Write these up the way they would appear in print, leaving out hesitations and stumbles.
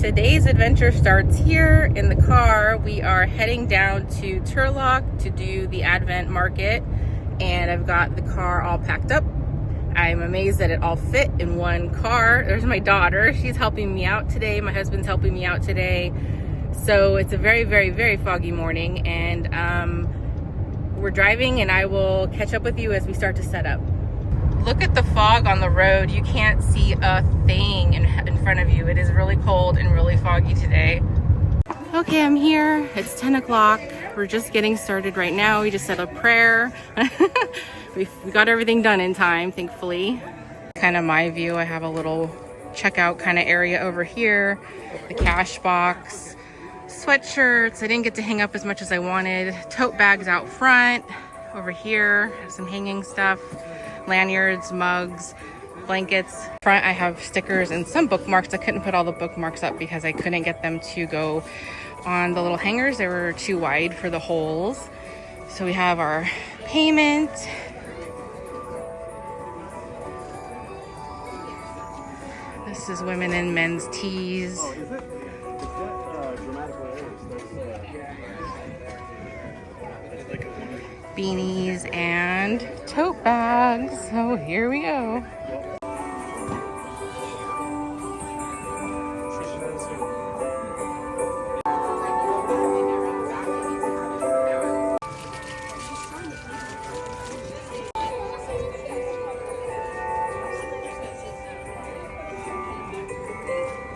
Today's adventure starts here in the car. We are heading down to Turlock to do the Advent market, and I've got the car all packed up. I'm amazed that it all fit in one car. There's my daughter. She's helping me out today. My husband's helping me out today. So it's a very, very, very foggy morning, and we're driving, and I will catch up with you as we start to set up. Look at the fog on the road. You can't see a thing in front of you. It is really cold and really foggy today. Okay, I'm here. It's 10 o'clock. We're just getting started right now. We just said a prayer. We got everything done in time, thankfully. Kind of my view. I have a little checkout kind of area over here. The cash box, sweatshirts. I didn't get to hang up as much as I wanted. Tote bags out front. Over here, some hanging stuff. Lanyards, mugs, blankets. Front, I have stickers and some bookmarks. I couldn't put all the bookmarks up because I couldn't get them to go on the little hangers. They were too wide for the holes. So we have our payment. This is women and men's tees. Oh, is it? Beanies and tote bags. So here we go.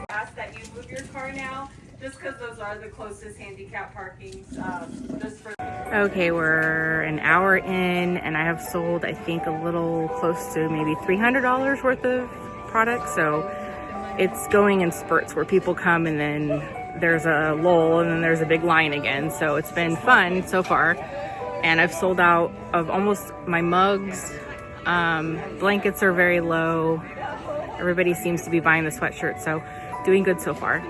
Ask that you move your car now, just because those are the closest handicap parkings. Just for. Okay, we're an hour in, and I have sold, I think, a little close to maybe $300 worth of product. So it's going in spurts where people come and then there's a lull and then there's a big line again. So it's been fun so far. And I've sold out of almost my mugs. Blankets are very low. Everybody seems to be buying the sweatshirt. So doing good so far.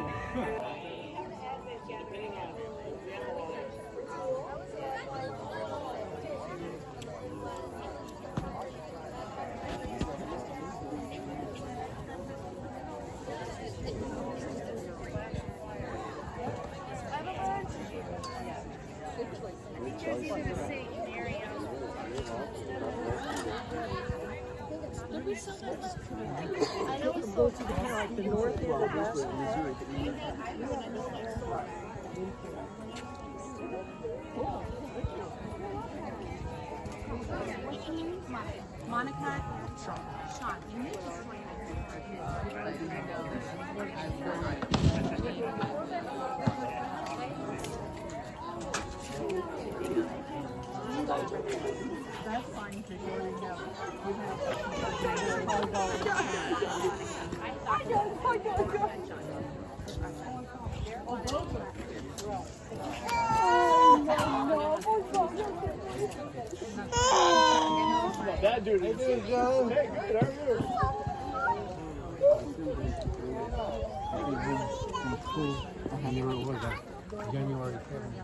Monica, Sean, you need to join That's fine because you already know. That dude is good, Joe. Hey, good, how are you? What was that? January 7th.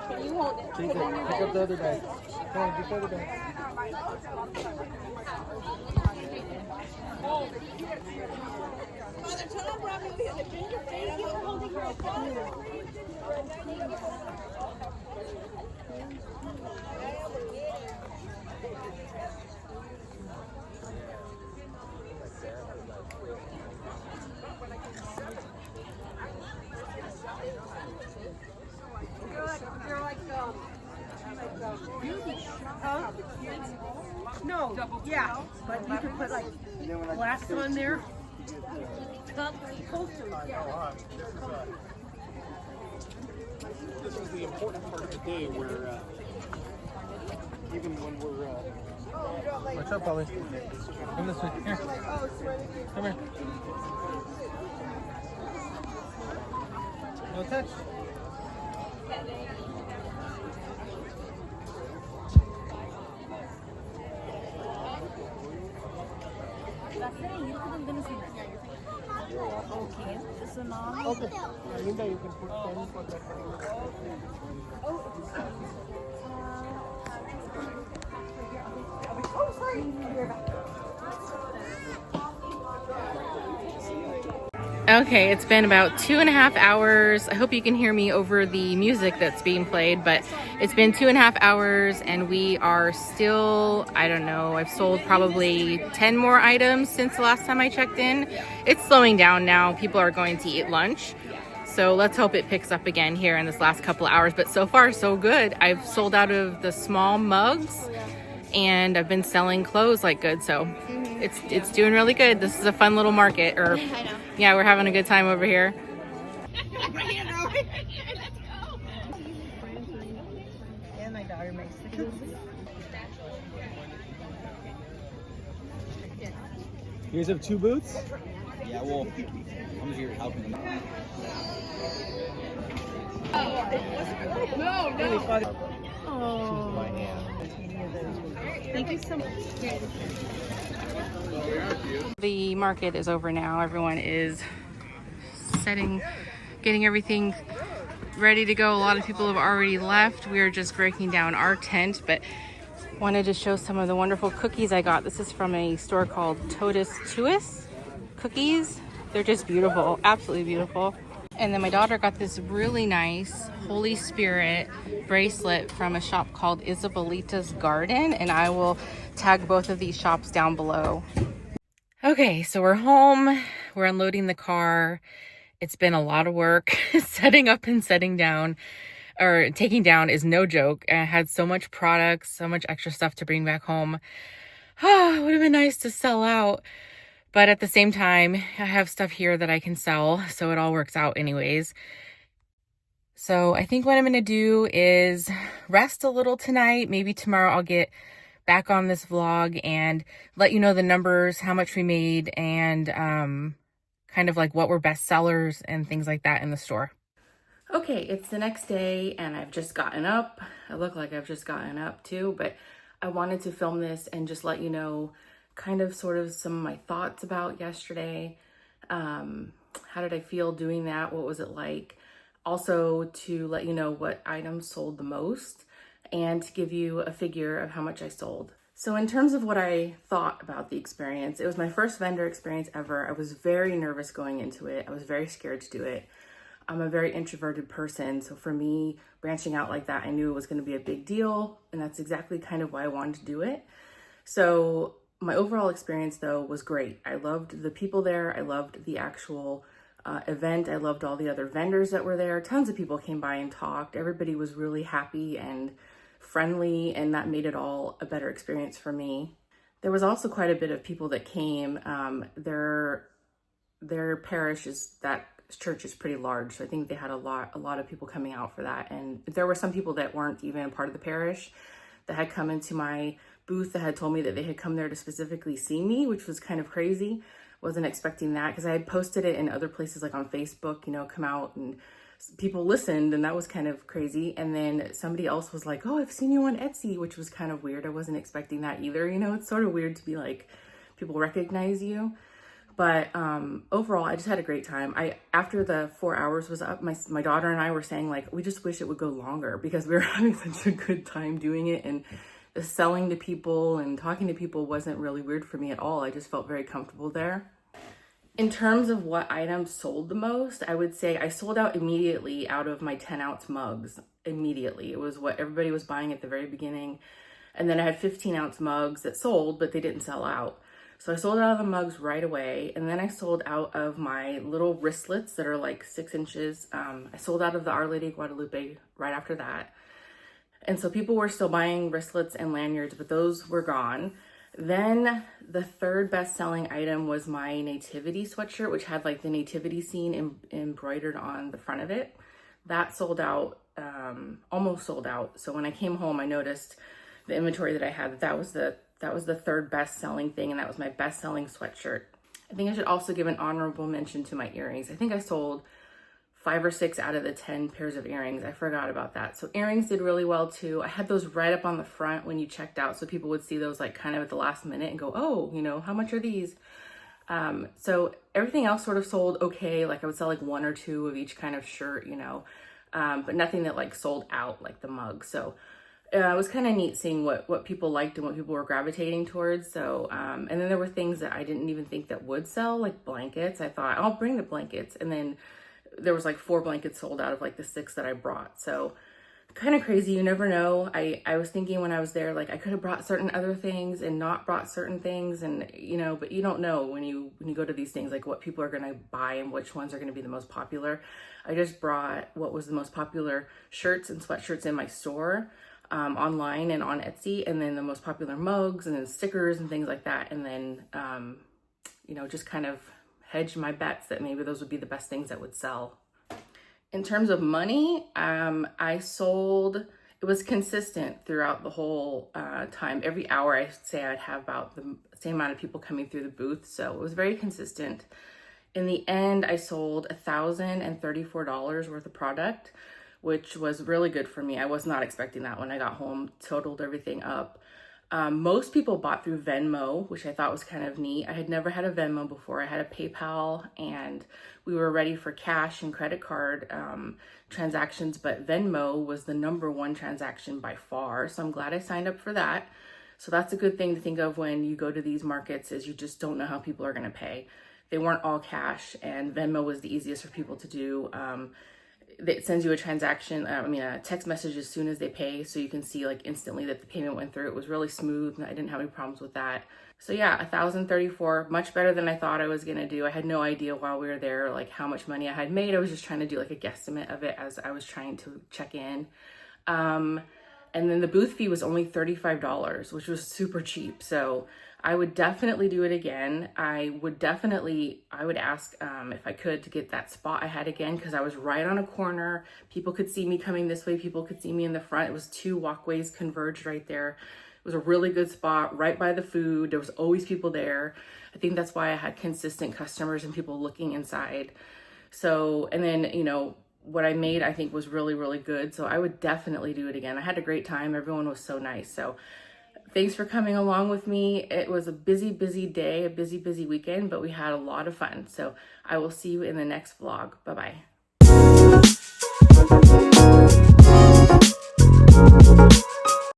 Can you hold it? Pick up the other bag. Come on, get the other bag. Mother Tom brought me the ginger. Thank you for holding her phone. You're like Huh? No, yeah, but you can put like glass on there. This is the important part of the day where even when we're what's up, Polly? Come this way. Here. Come here. No touch. Okay, this is not. Okay. Linda, you can put pen for that. Okay, it's been about 2.5 hours. I hope you can hear me over the music that's being played, but it's been 2.5 hours and we are still, I don't know, I've sold probably 10 more items since the last time I checked in. It's slowing down now. People are going to eat lunch. So let's hope it picks up again here in this last couple of hours. But so far, so good. I've sold out of the small mugs and I've been selling clothes like good. So it's doing really good. This is a fun little market. Or yeah, we're having a good time over here. And my daughter makes the cookies. You guys have 2 booths? Yeah, well, I'm here helping them. Thank you so much. The market is over now. Everyone is getting everything ready to go. A lot of people have already left. We are just breaking down our tent, but wanted to show some of the wonderful cookies I got. This is from a store called Totus Tuis Cookies. They're just beautiful, absolutely beautiful. And then my daughter got this really nice Holy Spirit bracelet from a shop called Isabelita's Garden, and I will tag both of these shops down below. Okay, so we're home. We're unloading the car. It's been a lot of work. Setting up and setting down, or taking down, is no joke. I had so much products, so much extra stuff to bring back home. It would have been nice to sell out. But at the same time, I have stuff here that I can sell, so it all works out anyways. So I think what I'm going to do is rest a little tonight. Maybe tomorrow I'll get back on this vlog and let you know the numbers, how much we made, and kind of like what were best sellers and things like that in the store. Okay, it's the next day and I've just gotten up. I look like I've just gotten up too, but I wanted to film this and just let you know kind of sort of some of my thoughts about yesterday. How did I feel doing that? What was it like? Also to let you know what items sold the most and to give you a figure of how much I sold. So in terms of what I thought about the experience, it was my first vendor experience ever. I was very nervous going into it. I was very scared to do it. I'm a very introverted person. So for me, branching out like that, I knew it was going to be a big deal. And that's exactly kind of why I wanted to do it. So my overall experience though was great. I loved the people there. I loved the actual event. I loved all the other vendors that were there. Tons of people came by and talked. Everybody was really happy and friendly, and that made it all a better experience for me. There was also quite a bit of people that came. Their parish church is pretty large, so I think they had a lot of people coming out for that. And there were some people that weren't even a part of the parish that had come into my booth that had told me that they had come there to specifically see me, which was kind of crazy. Wasn't expecting that because I had posted it in other places like on Facebook, come out, and people listened, and that was kind of crazy. And then somebody else was like, oh, I've seen you on Etsy, which was kind of weird. I wasn't expecting that either. It's sort of weird to be like, people recognize you. But overall, I just had a great time. After the 4 hours was up, my daughter and I were saying like, we just wish it would go longer because we were having such a good time doing it. And the selling to people and talking to people wasn't really weird for me at all. I just felt very comfortable there. In terms of what items sold the most, I would say I sold out immediately out of my 10-ounce mugs. Immediately. It was what everybody was buying at the very beginning. And then I had 15-ounce mugs that sold, but they didn't sell out. So I sold out of the mugs right away. And then I sold out of my little wristlets that are like 6 inches. I sold out of the Our Lady of Guadalupe right after that. And so people were still buying wristlets and lanyards, but those were gone. Then the third best-selling item was my nativity sweatshirt, which had like the nativity scene embroidered on the front of it. That sold out, almost sold out. So when I came home, I noticed the inventory that I had, that was the third best-selling thing, and that was my best-selling sweatshirt. I think I should also give an honorable mention to my earrings. I think I sold 5 or 6 out of the 10 pairs of earrings. I forgot about that. So earrings did really well too. I had those right up on the front when you checked out, so people would see those like kind of at the last minute and go, oh, you know, how much are these? So everything else sort of sold okay. Like I would sell like 1 or 2 of each kind of shirt, you know, but nothing that like sold out like the mug. So it was kind of neat seeing what people liked and what people were gravitating towards. So, and then there were things that I didn't even think that would sell, like blankets. I thought I'll bring the blankets, and then there was like 4 blankets sold out of like the 6 that I brought. So kind of crazy. You never know. I was thinking when I was there, like I could have brought certain other things and not brought certain things, and you know, but you don't know when you go to these things, like what people are going to buy and which ones are going to be the most popular. I just brought what was the most popular shirts and sweatshirts in my store, online and on Etsy, and then the most popular mugs and then stickers and things like that. And then, you know, just kind of hedge my bets that maybe those would be the best things that would sell. In terms of money, I sold, it was consistent throughout the whole time. Every hour I'd say I'd have about the same amount of people coming through the booth. So it was very consistent. In the end, I sold $1,034 worth of product, which was really good for me. I was not expecting that when I got home, totaled everything up. Most people bought through Venmo, which I thought was kind of neat. I had never had a Venmo before. I had a PayPal, and we were ready for cash and credit card transactions, but Venmo was the #1 transaction by far. So I'm glad I signed up for that. So that's a good thing to think of when you go to these markets, is you just don't know how people are going to pay. They weren't all cash, and Venmo was the easiest for people to do. It sends you a a text message as soon as they pay, so you can see like instantly that the payment went through. It was really smooth, and I didn't have any problems with that. So yeah, $1,034, much better than I thought I was gonna do. I had no idea while we were there like how much money I had made. I was just trying to do like a guesstimate of it as I was trying to check in. And then the booth fee was only $35, which was super cheap. So I would definitely do it again. I would ask if I could to get that spot I had again, because I was right on a corner. People could see me coming this way. People could see me in the front. It was 2 walkways converged right there. It was a really good spot right by the food. There was always people there. I think that's why I had consistent customers and people looking inside. So, and then, you know, what I made, I think, was really, really good. So I would definitely do it again. I had a great time. Everyone was so nice. So thanks for coming along with me. It was a busy, busy day, a busy, busy weekend, but we had a lot of fun. So I will see you in the next vlog. Bye-bye.